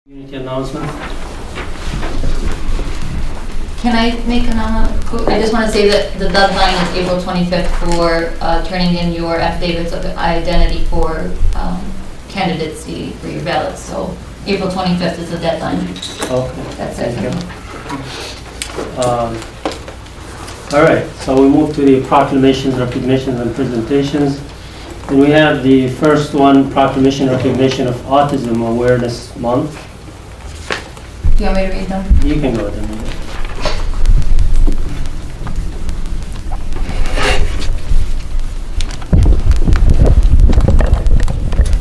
Community announcement. Can I make I just want to say that the deadline is April 25th for turning in your affidavits of identity for candidacy for your ballots. So April 25th is the deadline. Okay. That's it. Thank you. All right, so we move to the proclamations, recognitions, and presentations. And we have the first one, proclamation recognition of Autism Awareness Month. Do you want me to read them? You can go ahead and read it.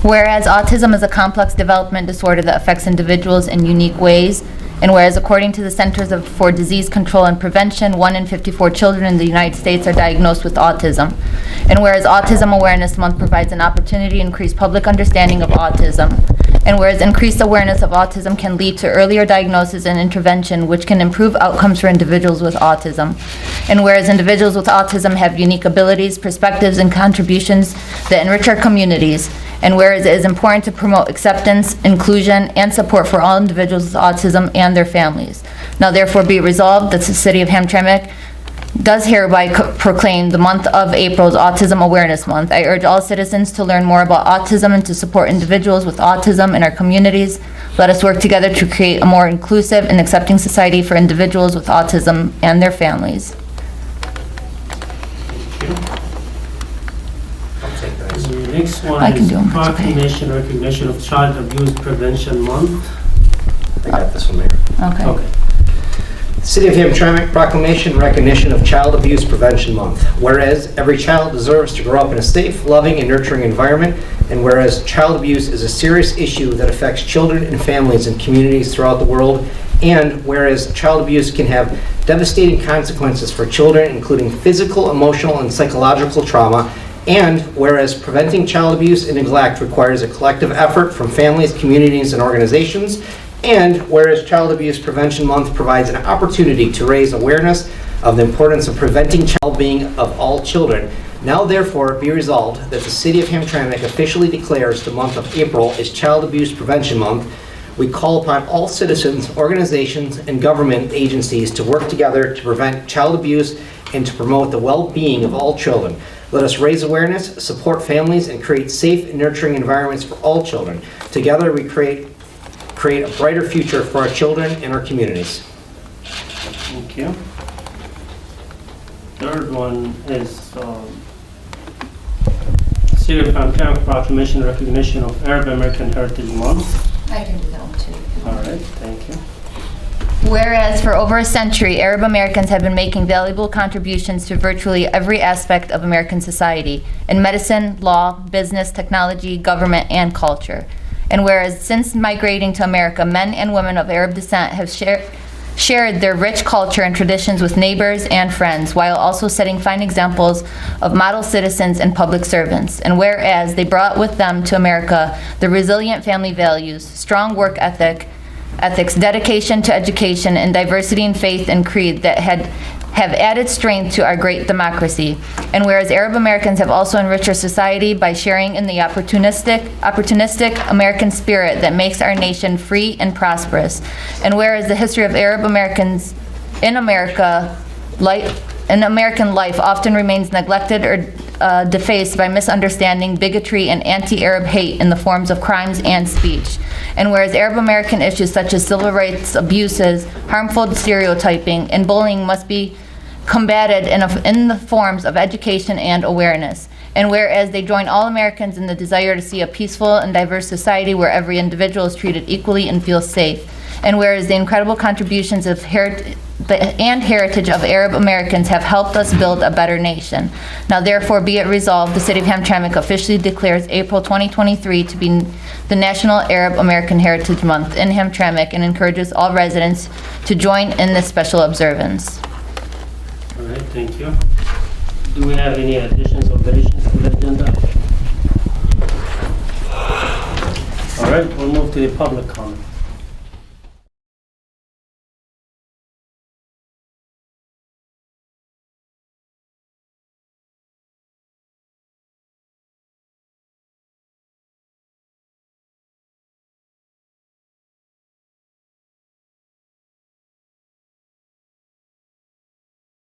Whereas autism is a complex development disorder that affects individuals in unique ways, and whereas according to the Centers for Disease Control and Prevention, 1 in 54 children in the United States are diagnosed with autism. And whereas Autism Awareness Month provides an opportunity to increase public understanding of autism. And whereas increased awareness of autism can lead to earlier diagnosis and intervention, which can improve outcomes for individuals with autism. And whereas individuals with autism have unique abilities, perspectives, and contributions that enrich our communities. And whereas it is important to promote acceptance, inclusion, and support for all individuals with autism and their families. Now therefore be it resolved that the City of Hamtramck does hereby proclaim the month of April as Autism Awareness Month. I urge all citizens to learn more about autism and to support individuals with autism in our communities. Let us work together to create a more inclusive and accepting society for individuals with autism and their families. The next one I can is do 'em, it's okay. proclamation recognition of Child Abuse Prevention Month. I got this one, Mayor. Okay. Okay. City of Hamtramck proclamation recognition of Child Abuse Prevention Month. Whereas every child deserves to grow up in a safe, loving, and nurturing environment, and whereas child abuse is a serious issue that affects children and families in communities throughout the world, and whereas child abuse can have devastating consequences for children, including physical, emotional, and psychological trauma, and whereas preventing child abuse and neglect requires a collective effort from families, communities, and organizations, and whereas Child Abuse Prevention Month provides an opportunity to raise awareness of the importance of preventing child being of all children, now therefore be resolved that the City of Hamtramck officially declares the month of April as Child Abuse Prevention Month. We call upon all citizens, organizations, and government agencies to work together to prevent child abuse and to promote the well-being of all children. Let us raise awareness, support families, and create safe and nurturing environments for all children. Together we create a brighter future for our children and our communities. Thank you. Third one is City of Hamtramck proclamation recognition of Arab American Heritage Month. I can do that one too. All right, thank you. Whereas for over a century, Arab Americans have been making valuable contributions to virtually every aspect of American society, in medicine, law, business, technology, government, and culture. And whereas since migrating to America, men and women of Arab descent have shared their rich culture and traditions with neighbors and friends, while also setting fine examples of model citizens and public servants. And whereas they brought with them to America the resilient family values, strong work ethics, dedication to education, and diversity in faith and creed that have added strength to our great democracy. And whereas Arab Americans have also enriched our society by sharing in the opportunistic American spirit that makes our nation free and prosperous. And whereas the history of Arab Americans in American life often remains neglected or defaced by misunderstanding, bigotry, and anti-Arab hate in the forms of crimes and speech. And whereas Arab American issues such as civil rights abuses, harmful stereotyping, and bullying must be combated in the forms of education and awareness. And whereas they join all Americans in the desire to see a peaceful and diverse society where every individual is treated equally and feels safe. And whereas the incredible contributions of heritage of Arab Americans have helped us build a better nation. Now therefore be it resolved, the City of Hamtramck officially declares April 2023 to be the National Arab American Heritage Month in Hamtramck and encourages all residents to join in this special observance. All right, thank you. Do we have any additions or variations to the agenda? All right, we'll move to the public comment.